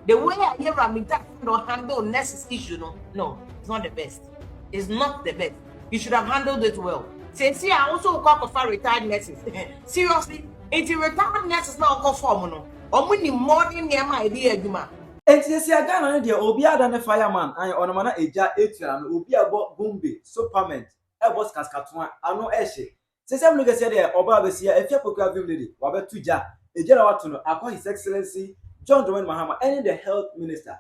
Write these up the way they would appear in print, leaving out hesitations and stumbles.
The way I hear Ramita handle nurses issue, no, it's not the best. It's not the best. You should have handled it well. Since I also call for retired nurses. Seriously, it's retired nurses now call for no. Or when more than near my idea, Juma. And since I got an idea, Obia than a fireman, I on a man eja Etian, Obia bought Bumbi, Superman, I was Cascatuan, I know Eshe. Since I'm looking at there, Obabesia, Afia Pokua Vim lady, Wabet Tuja, a general to know, upon His Excellency John Mahama, and the health minister.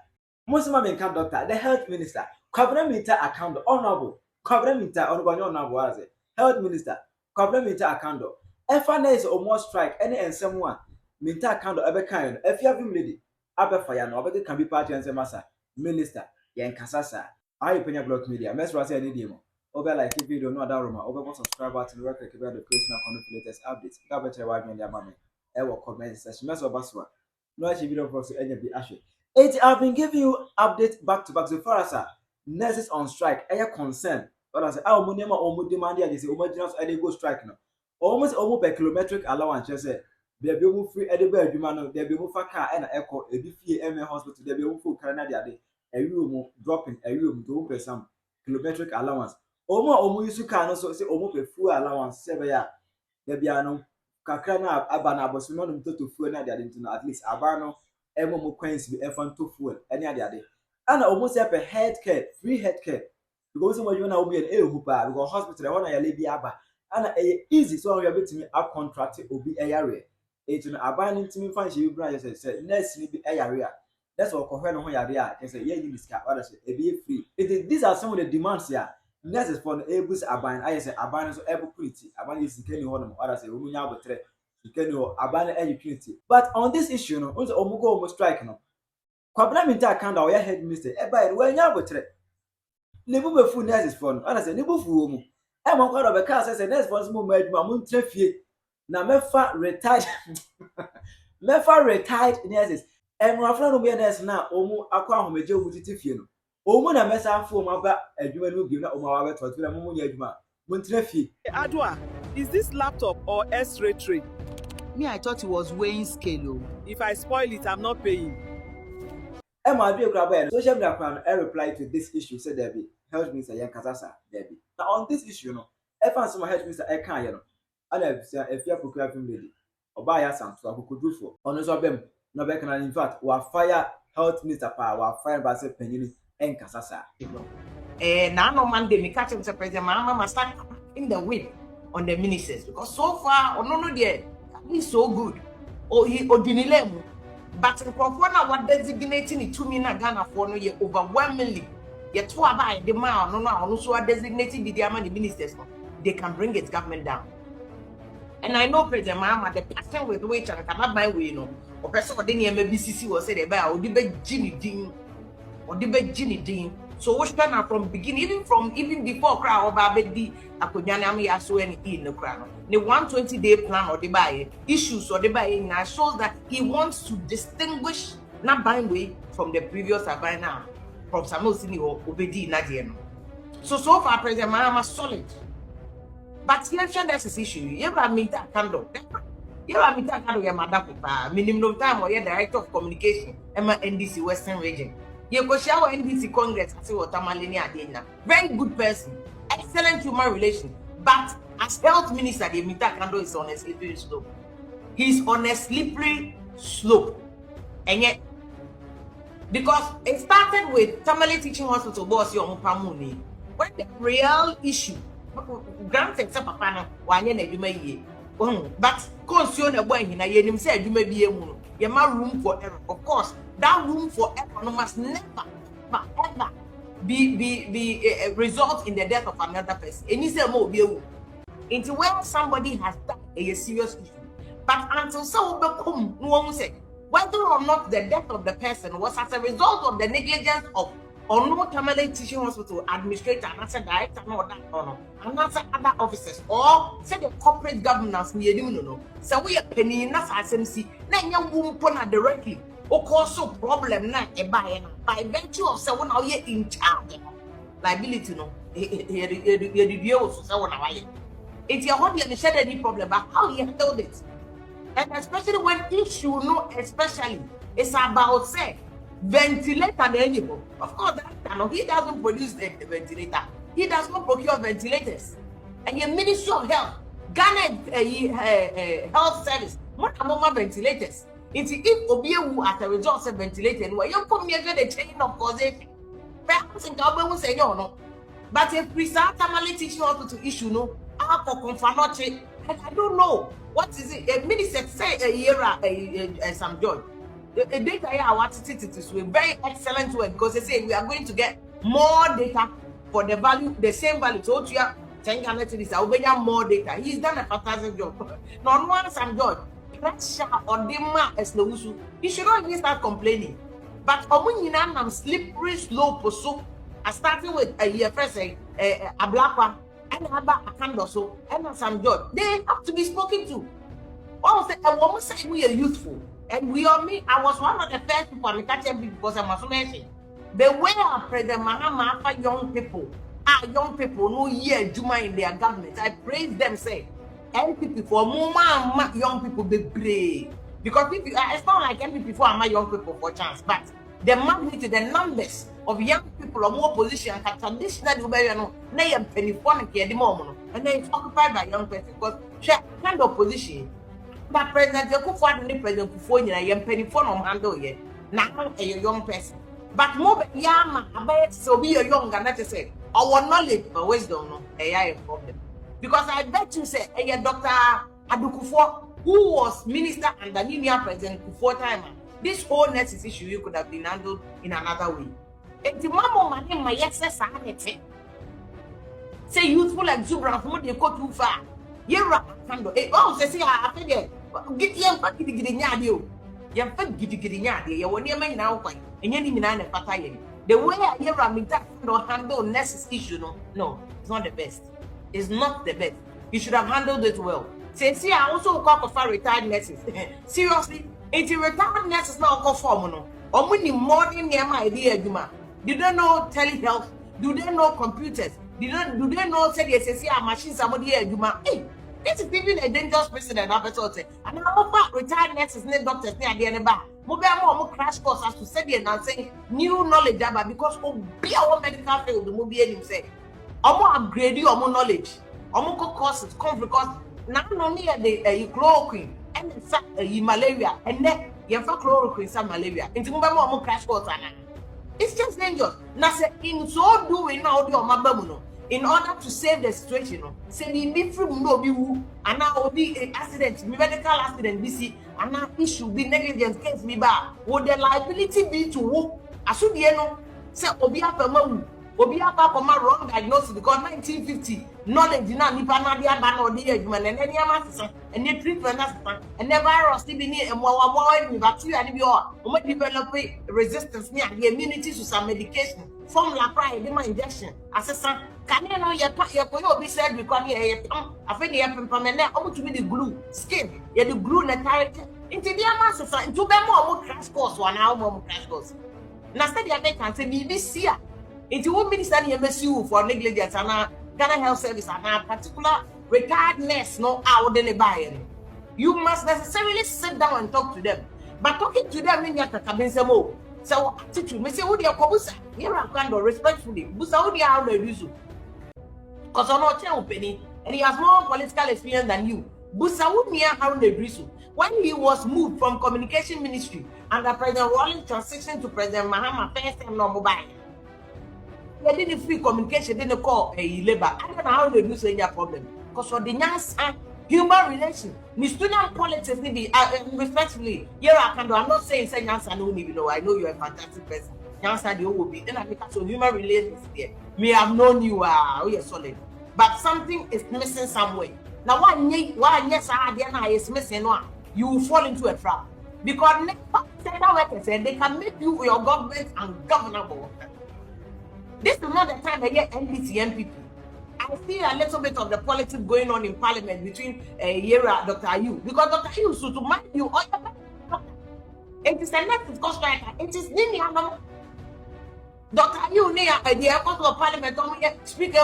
Muslim income doctor, the health minister, Kabramita account, honorable, Kabramita on Honorable, health minister, Kabramita account. Efana is almost strike any and someone, Minta account of a kind, Afia Vim lady. Abefaya no obeke can be party and say massa minister yen kasasa I Penyah block media mesra say any demo obe like video no other room obe subscribe button work like the creation and latest updates ka better wide media mama e wo comment section meso baswa no achi video for so enya bi ahwe it I've been giving you update back to back so far as nurses on strike aya concern what I say ah omo nema omo demand dey say omo general so dey go strike no almost omo per kilometric allowance say there be move free edible adwuma no there be move fa car na echo ebi fie hospital there be move for car na dey ade dropping to per some kilometric allowance omo use car no so say omo per fuel allowance say be ya there be ano kakra na aba na aboso no to fuel na dey ade no at least aba no mo coins be efan to fuel any ade and omo say per health care free health care because when you na obi en ehu pa because hospital e na ya le bi aba and easy so you betimi a contract obi area etu no aban ntimi fa nhye bi bra say nurse ni bi area that's what kohwe no ho yare a say ye yi diska order say e be free these are some of the demands here nurses for abus aban I say aban so able quality aban is sikeni ho no order say omunya abotre sikeni ho aban quality but on this issue no once omugo omo strike no kwabna minta account our head minister e ba we nya abotre ne bu be fu nurses for no order say ne bu fu omu e mo kwado be ka say nurses for mo adwuma mo ntrafie na mefa retired nurses enwafra no be nurse na omu akwa ahomeje omu titifie no omu na mesa afo omu aba adwuma no bi na omu awa beto tira mo nya adwuma mo ntrafie. Adwa, is this laptop or X-ray tray? Me, I thought it was weighing scale. If I spoil it, I'm not paying. Social media plan reply to this issue said there be health minister yan kasasa there be. Now on this issue no efan some health minister e kan ye no ana Afia Pokua Vim lady oba ya sam so akukudufo ono so bem no be kan in fact wa fire health minister pa wa fire ba say Penyah en kasasa na no man dey me catch him say President Mahama must start in the whip on the ministers because so far no there he's so good he odinilemu but for now what designating it to me na Ghana for no ye overwhelmingly ye to about the man no so designating the amount the ministers they can bring its government down. And I know President Mahama, the person with which I cannot buy way, or person or any MBCC was said about or the Ginny Dean or the Ginny Dean. So what's done from beginning, even before crowd or Babedi, Akunyami so any in the crown. The 120-day plan or the buy issues or the buying now shows that he wants to distinguish not buying way from the previous Abina from Samuel Sini or Obedi Nadiano. So far, President Mahama solid. But here, that's his issue. You have meet that candle. You have meet that candle, your madam, minimum time or your director of communication, Emma NDC Western Region. You go share NDC Congress, I say what Tamalini Adena. Very good person, excellent human relation. But as health minister, the meet that candle is on a slippery slope. He's on a slippery slope. And yet, because it started with Tamale Teaching Hospital, boss your Pamuni. When the real issue, granted, Papa, one year, but consumer boy, you said you may be a moon. You have room for error. Of course, that room for error must never, ever be result in the death of another person. And he said, more be into where somebody has done a serious issue. But until so become no one say whether or not the death of the person was as a result of the negligence of or no Tamale Teaching Hospital administrator, and answer director, no that or and answer other officers, or say the corporate governance near you no. So we are penny enough as MC, then you won't put directly. Or cause so problem na a by virtue of someone out here in charge. Liability no, here also someone away. It's your hobby and shed any problem, but how you handled it. And especially when issue no, especially it's about say ventilator the anymore. Of course, that he doesn't produce the ventilator. He does not procure ventilators. And your Ministry of Health, Ghana Health Service, what among ventilators? If Obiu as a result of ventilator, where you come here the chain of causation, perhaps in government will say no. But if we start teach you how to issue no, I don't know what is it. A minister say a year some judge. The data here I want to is very excellent work because they say we are going to get more data for the value, the same value. So you are saying more data. He's done a fantastic job. Not one some judge. Pressure on the man as no issue. He should not even start complaining. But I'm slippery slope so. Starting with a year first, a black one, and a candle so, and some job. They have to be spoken to. Also, a woman said we are youthful, and we are me. I was one of the first people to catch them because I was mentioned. The way I President Mahama for young people, no year Juma in their government. I praise them, say, MPP for more young people be brave. Because people, it's not like MPP for my young people for chance, but the magnitude, the numbers of young people are more position and traditionally they are penny-phone at the moment, and then it's occupied by young people because share kind of position. But President Kufuor and the President Kufuor, you are penny-phone on handle yet. Now a young person. But more young, about so be a young and not to say our knowledge or wisdom, no, a problem. Because I bet you say a Dr. Kufuor, who was minister under Ninian President Kufuor time. This whole nurses issue you could have been handled in another way. If the mama man my excess say youthful exuberance, what they go too far. You're right, handle. Oh, say I feel get young but getting you. You're getting you when you're now quite and you didn't know the way I hear me that handle nurses issue. No, it's not the best. It's not the best. You should have handled it well. Say, I also call for retired nurses. Seriously. It's a retired nurses now go for or when the modern name idea Juma. Do they know telehealth? Do they know computers? Do they know say a machine somebody here Juma? Hey, this is even a dangerous precedent I've thought. And now retired nurses need doctors near the end bar. Mobile crash course as to say and saying new knowledge about because be our medical field the movie him say. More upgrade you more knowledge. More courses come because now only the chloroquine. And malaria, and then you have chloroquine, some malaria. Into more crash course. It's just dangerous. Now, in so doing now, in order to save the situation, say me from no be who, and now will be an accident, medical accident, BC, and now issue be negligence case me back. Would the liability be to who? As soon you know, say Obia Pemu. Obia Papa wrong diagnosis because 1950 knowledge did not need another ban or the human and any master and the treatment and the virus be near and more bacteria and or develop resistance near the immunity to some medication from la pride injection. Assessor, can you know your be said because I think the permanent to be the glue skin, the glue and into the master into them more crash course 1 hour more crash course. Now, study I can say, be see. Into one minister in MSU for negligence and Ghana Health Service and a particular retired nurse no out in the buyer. You must necessarily sit down and talk to them. But talking to them in your cabin, so attitude, Miss Udia Kobusa, here I can respectfully, Busa Udia out the use. Because I'm not telling Penny, and he has more political experience than you. Busa Udia out the Brisu. When he was moved from communication ministry under President Rawlings transition to President Mahama, first time no mobile. They didn't free communication, didn't call a labor. I don't know how they do say their problem. Because for the young human relation, the student politics maybe respectfully, here I can do. I'm not saying say Nyansa no need know. I know you're a fantastic person. Nyansa the will be. Then I make so human relations there. Me have known you are solid. But something is missing somewhere. Now why yes is missing one, you will fall into a trap. Because they can make you your government ungovernable. This is not the time I get NDC MPP. I see a little bit of the politics going on in parliament between Dr. Ayu. Because Dr. Ayu, so to mind you, it is a next cost striker. It is Nini Dr. Ayu, the airport of parliament, speaker,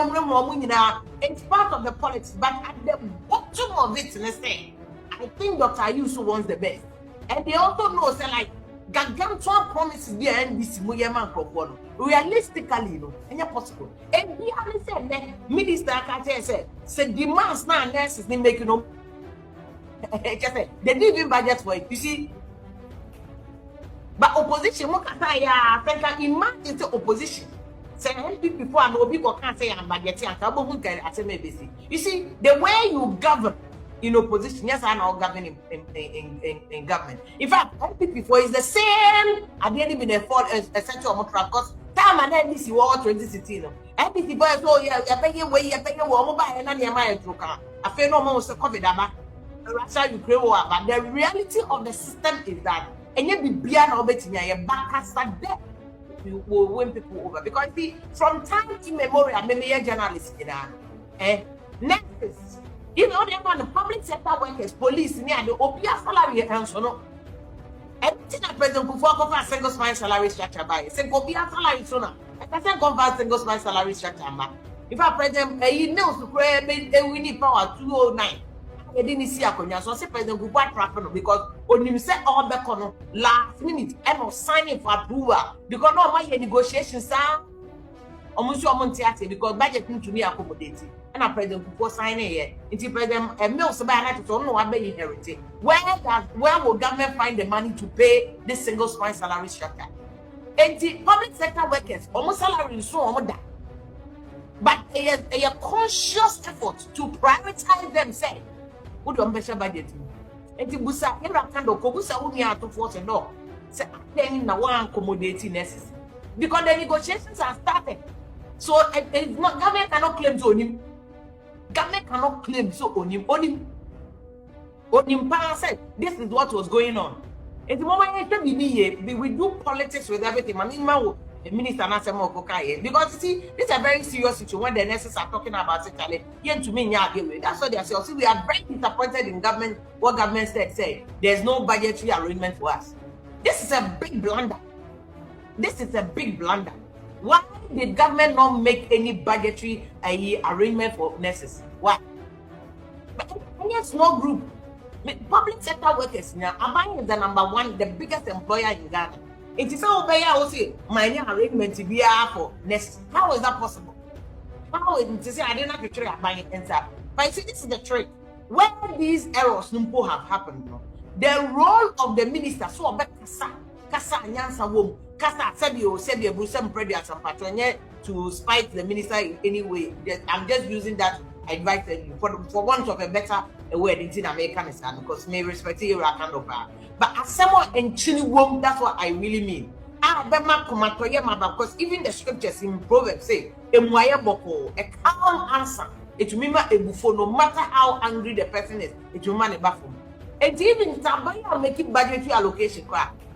it's part of the politics. But at the bottom of it, let's say, I think Dr. Ayu wants the best. And they also know, say, like, gargantuan promises be NBC mo yema nkofo no realistically no enya possible and be ali said that minister ka say demands na nurses ni make no just say they didn't even budget for it, you see. But opposition mo kata ya think imagine the opposition say NPP before and obi go can say am budget and ka bo hun kare aseme besi. You see the way you govern in opposition, yes, I know government in government. In fact, NPP before is the same. I didn't even afford a central of because time and then this war 2016. NPP boy, so yeah, you're paying way, you're paying war mobile and then you're my trucker. I feel no more COVID about Russia, Ukraine war. But the reality of the system is that and you be beyond obeting your back there. You will win people over because see, from time immemorial, many journalists, you know, next. You know, they want the public sector workers, police, near the OPR salary and so on. Everything that President Kufuor confirm single spine salary structure by single OPR salary so now. I can't confirm single spine salary structure back. If I President, he knows to create we need power 209. I didn't see a conya, so say President Kufuor trapping because when you say all the corner last minute, I'm not signing for approval because no my negotiations are almost your money because budget need to be accommodated. And a President Kufuor signing here. It's President Mills about to know what they inherited. Where will government find the money to pay this single spine salary structure? And the public sector workers almost salary is so almost that. But a conscious effort to prioritize themselves. Who don't measure budget? And the busa era kind of kobusa who near to force and all. Say then na one accommodating necessary. Because the negotiations are started. So it's not government cannot claim to him. Government cannot claim so on him. Said this is what was going on. At the moment we do politics with everything. I mean, the minister not say more because you see, this is a very serious situation when the nurses are talking about it. To me, that's what they are saying. See, we are very disappointed in government. What government said there's no budgetary arrangement for us. This is a big blunder. This is a big blunder. Why did government not make any budgetary arrangement for nurses? Why? But any small group, public sector workers now, Abang is the number one, the biggest employer in Ghana. It is all by also my arrangement to be for nurses. How is that possible? How is it to say I didn't have to try Abang answer? But see, this is the trick. When these errors have happened, the role of the minister so about kasa nyansa wom kasa sabi brusem predia some patronye to spite the minister in any way. I'm just using that advice for want of a better word in American because may respect you kind of but as someone in chini wom, that's what I really mean. Because even the scriptures in Proverbs say a calm answer it will before no matter how angry the person is, it will man a bathroom. And even Tabaya making budgetary allocation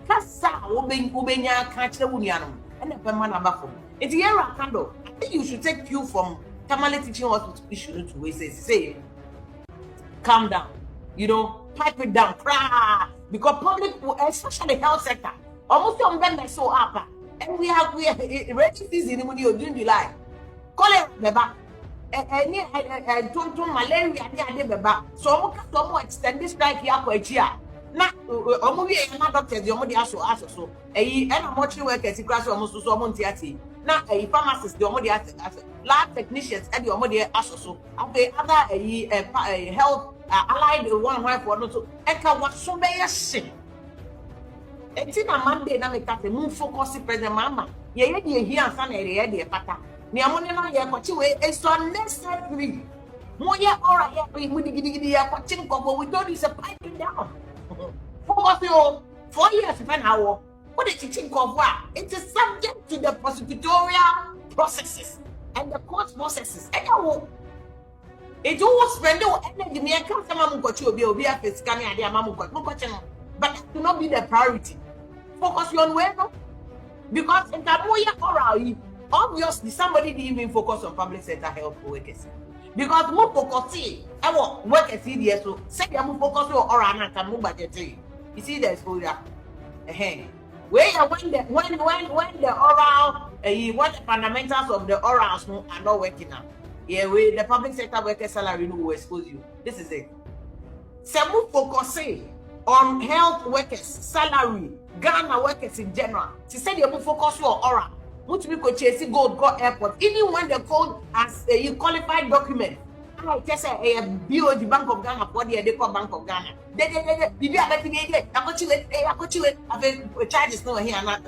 Kasa ubenya catch the wunianum and the man abafo. It's here a candle. I think you should take cue from Tamale teaching hospital issue to we say calm down, pipe it down, cry because public, especially health sector, almost on them so up and we are ready season when you're doing July. Call it beba. Tonton malaria beba. So I'm extend this strike here for a year. Na omo wie na doctors de omo de aso so na mortuary workers class omo so omo ntiati na pharmacists de omo de aso lab technicians de omo de aso so other health allied one wife for no so eka waso be yese enti na Monday na me kate mu focus president Mahama ye de here ansa na ye de pata ni amo ne na ye kwachi we it's unnecessary mo ye ora ye mu digidi ya kwachi nkobo we don't is a pipe down. Focus you 4 years if an hour. What did you think of what? It is subject to the prosecutorial processes and the court processes. And it will spend the energy me come some got you be a face scanning idea mamu got but that will not be the priority. Focus you on where no? Because in Kamoya oral obviously somebody didn't even focus on public sector health workers. Because more focus work as CDS so say you focus on oral and can move budget. You see the exposure. Where when the oral what the fundamentals of the orals are not working out. Yeah, where the public sector worker salary will expose you. This is it. Some focusing on health workers salary Ghana workers in general. She said you focus on aura. What we could chase gold go airport. Even when they called as a qualified document. I just say a BOD Bank of Ghana for the Bank of Ghana. They be a better idea. I got you it. I've charges no here and I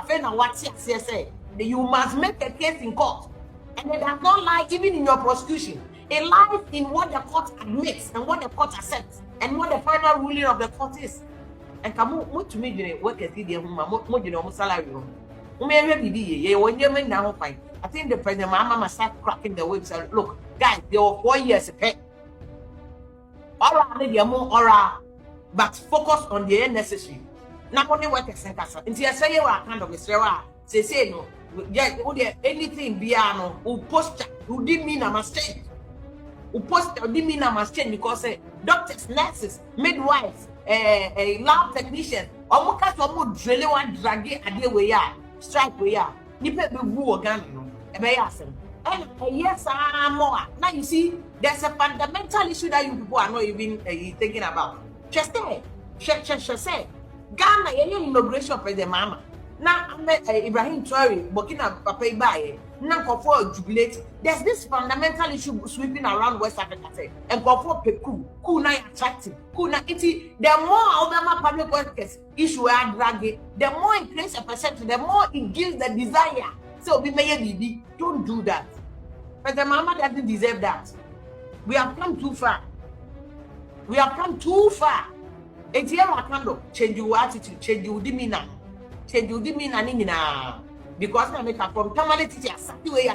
feel now what say. You must make a case in court. And it does not lie even in your prosecution. It lies in what the court admits and what the court accepts and what the final ruling of the court is. And come to me, work at the more salary. I think the president Mahama must start cracking the whips and look, guys, there were 4 years ahead. But focus on the necessary. Not only workers and casa. Until I say you are kind of a say no. Yeah, anything beyond who post who didn't mean I must change. Who post didn't mean I must change because doctors, nurses, midwives, a lab technician, or more drilling one draggy a day we are, strike we are. Nipe be woo again, and yes, more. Now you see, there's a fundamental issue that you people are not even thinking about. Just say, Ghana, any immigration president Mahama. Now I met Ibrahim Traore, Burkina Faso by now for jubilate. There's this fundamental issue sweeping around West Africa, and for cool na attractive, cool na iti. The more Obama public workers issue are dragging, the more it creates a perception, the more it gives the desire. So we may don't do that. But the Mahama doesn't deserve that. We have come too far. We have come too far. It's here I can change your attitude, change your demeanor. Change you demeanor because I make a from permanent teacher saki way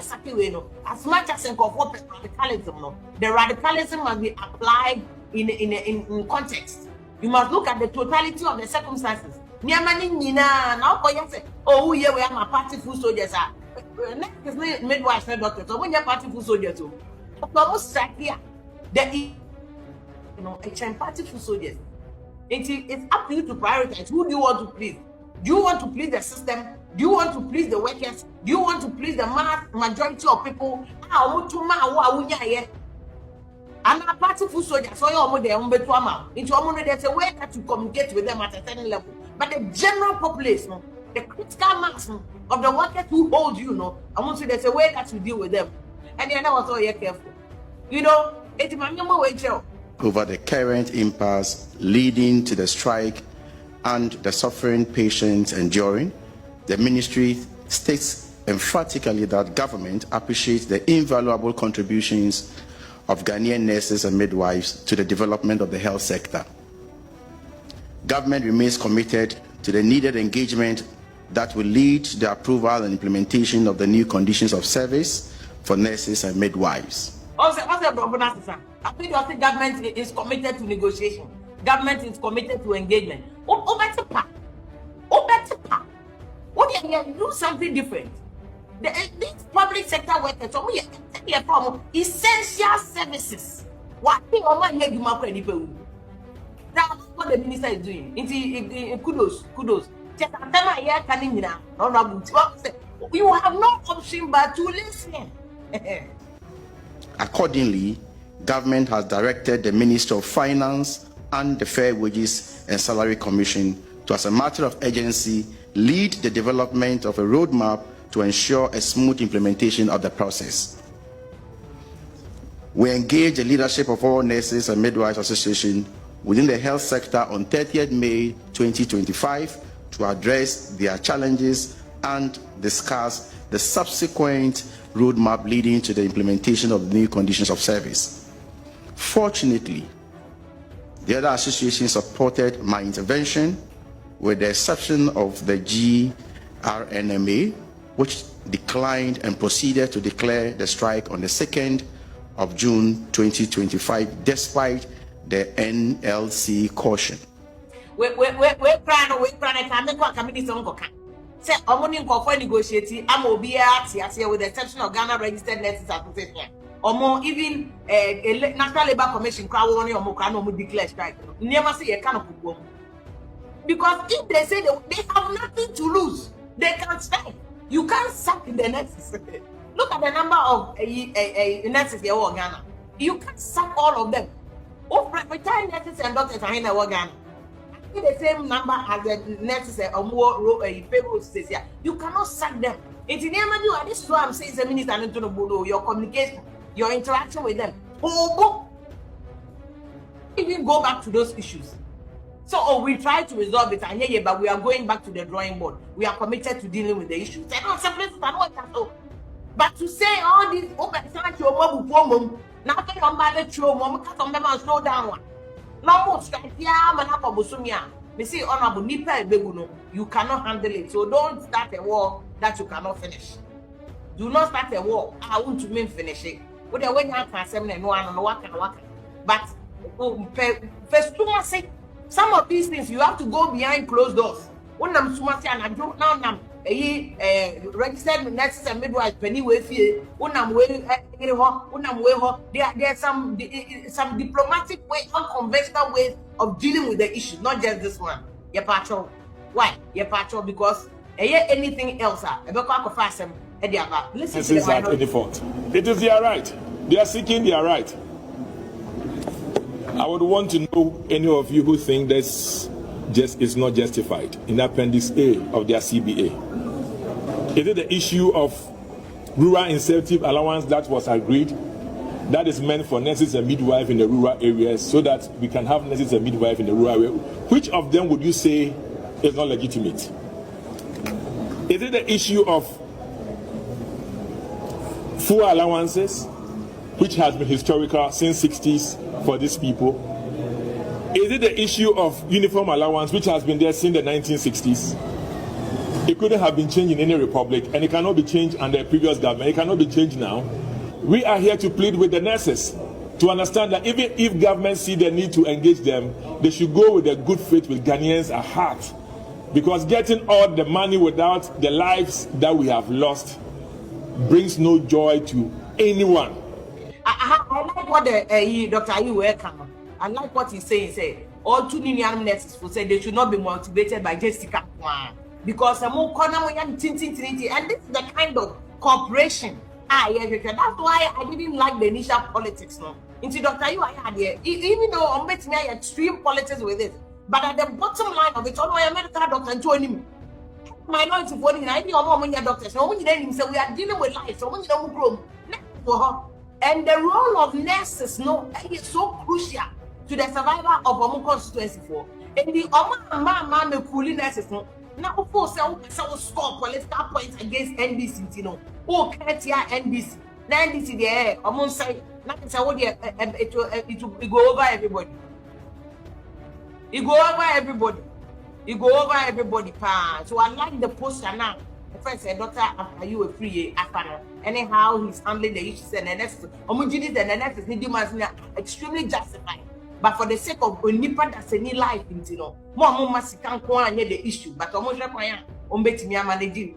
no as much as incorporate radicalism no the radicalism must be applied in context. You must look at the totality of the circumstances. Now say oh yeah we are my party full soldiers are next is midwives and doctors so when you party full soldiers too almost strike here the a party full soldiers. It's up to you to prioritize who do you want to please. Do you want to please the system? Do you want to please the workers? Do you want to please the majority of people? And a party full soldiers, so you're there's a way that you communicate with them at a certain level. But the general population, the critical mass of the workers who hold you, I want to there's a way that you deal with them. And then I was all careful. It's my number way over the current impasse leading to the strike and the suffering patients enduring, the ministry states emphatically that government appreciates the invaluable contributions of Ghanaian nurses and midwives to the development of the health sector. Government remains committed to the needed engagement that will lead to the approval and implementation of the new conditions of service for nurses and midwives. I think government is committed to negotiation. Government is committed to engagement. What do do something different? These public sector workers, so we are from essential services. What thing on my that's what the minister is doing. Kudos. Just you have no option but to listen. Accordingly, government has directed the Minister of Finance and the Fair Wages and Salary Commission to, as a matter of urgency, lead the development of a roadmap to ensure a smooth implementation of the process. We engage the leadership of all Nurses and Midwives Association within the health sector on 30th May 2025 to address their challenges and discuss the subsequent roadmap leading to the implementation of the new conditions of service. Fortunately, the other associations supported my intervention, with the exception of the GRNMA, which declined and proceeded to declare the strike on the 2nd of June 2025, despite the NLC caution. We're say Omoni for negotiating, I'm OBA with the exception of Ghana Registered Nurses Association. Or more even a National Labour Commission crowd on your Mokano declare strike. Never say a kind of people. Because if they say they have nothing to lose, they can strike. You can't sack the nurses. Look at the number of nurses here in Ghana. You can't sack all of them. Oh, retired nurses and doctors are in Ghana. the same number as the nurses or more payroll states here. You cannot sack them. It's in the this is what I'm saying, the minister and your communication, your interaction with them. Even go back to those issues. So we try to resolve it, and yeah, but we are going back to the drawing board. We are committed to dealing with the issues. But to say all these slow down one. No more strike see honorable nipa you cannot handle it. So don't start a war that you cannot finish. Do not start a war. I want to mean finish it. But when you have but first some of these things you have to go behind closed doors. When I'm now registered nurses and midwives penny way fee. There's some diplomatic way, unconventional ways of dealing with the issue, not just this one. Your patrol. Why? Your patrol because anything else listen This to is at any fault. It is their right. They are seeking their right. I would want to know any of you who think this just is not justified in Appendix A of their CBA. Is it the issue of rural incentive allowance that was agreed that is meant for nurses and midwives in the rural areas so that we can have nurses and midwives in the rural area? Which of them would you say is not legitimate? Is it the issue of fuel allowances, which has been historical since 60s for these people? Is it the issue of uniform allowance, which has been there since the 1960s? It couldn't have been changed in any republic, and it cannot be changed under a previous government. It cannot be changed now. We are here to plead with the nurses to understand that even if governments see the need to engage them, they should go with the good faith with Ghanaians at heart. Because getting all the money without the lives that we have lost brings no joy to anyone. I like what Dr. Ayi welcome. I like what he's saying. Say all 2 million nurses will say they should not be motivated by Jessica because and this is the kind of cooperation. That's why I didn't like the initial politics. No, into Dr. Ayi had here, even though I'm making extreme politics with it, but at the bottom line of it, all my medical doctor and joining me. Minority voting, I think among doctors. No one then say we are dealing with life. So when you don't grow, and the role of nurses, is so crucial to the survival of our constituency for. And the man cooling nurses, now of course, I score political points against NDC. Oh, can't hear NDC. Now NDC there, among say, nothing. So it will go over everybody. It go over everybody. You go over everybody, so I like the poster now. The first said, Doctor, are you a free after? Anyhow, he's handling the issues and the next need extremely justified. But for the sake of Nipa that's any life in more can't go and the issue, but managing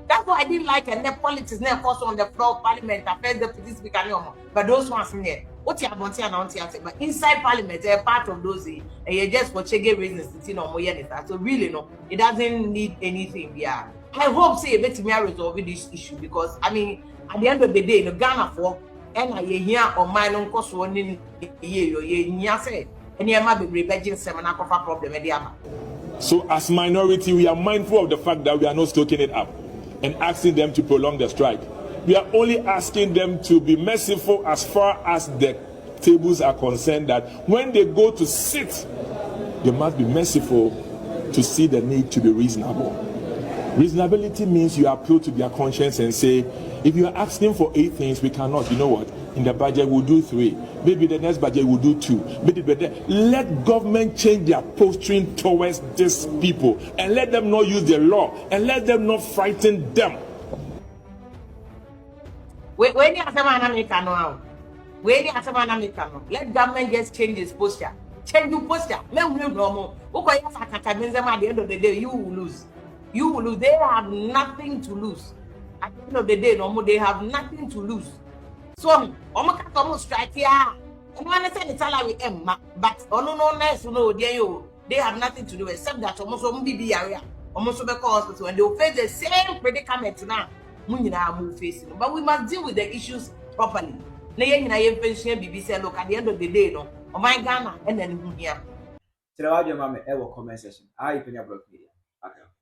that's why I didn't like and the politics never also on the floor of parliament affairs the speaker. But those ones in there. What you want to but inside parliament, they're part of those just for checking reasons, so really no, it doesn't need anything. Yeah, I hope say let me resolve this issue because I mean at the end of the day, the Ghana for and I hear on my own cost one in say and you might be begging seminar problem. So as minority, we are mindful of the fact that we are not stoking it up and asking them to prolong the strike. We are only asking them to be merciful as far as the tables are concerned, that when they go to sit, they must be merciful to see the need to be reasonable. Reasonability means you appeal to their conscience and say, if you are asking for 8 things, we cannot. You know what? In the budget, we'll do 3. Maybe the next budget will do 2. Let government change their posturing towards these people and let them not use the law and let them not frighten them. When you are let government just change its posture. Change your posture. At the end of the day, you will lose. You will lose. They have nothing to lose. At the end of the day, they have nothing to lose. So, almost strike here. I understand the salary, but they have nothing to do except that almost be area, almost hospital, and they will face the same predicament now. But we must deal with the issues properly. Look at the end of the day, no, oh my Ghana, and then here. kyerɛ wadwe ma me ɛwɔ comment section. Ayi Penyah Block Media.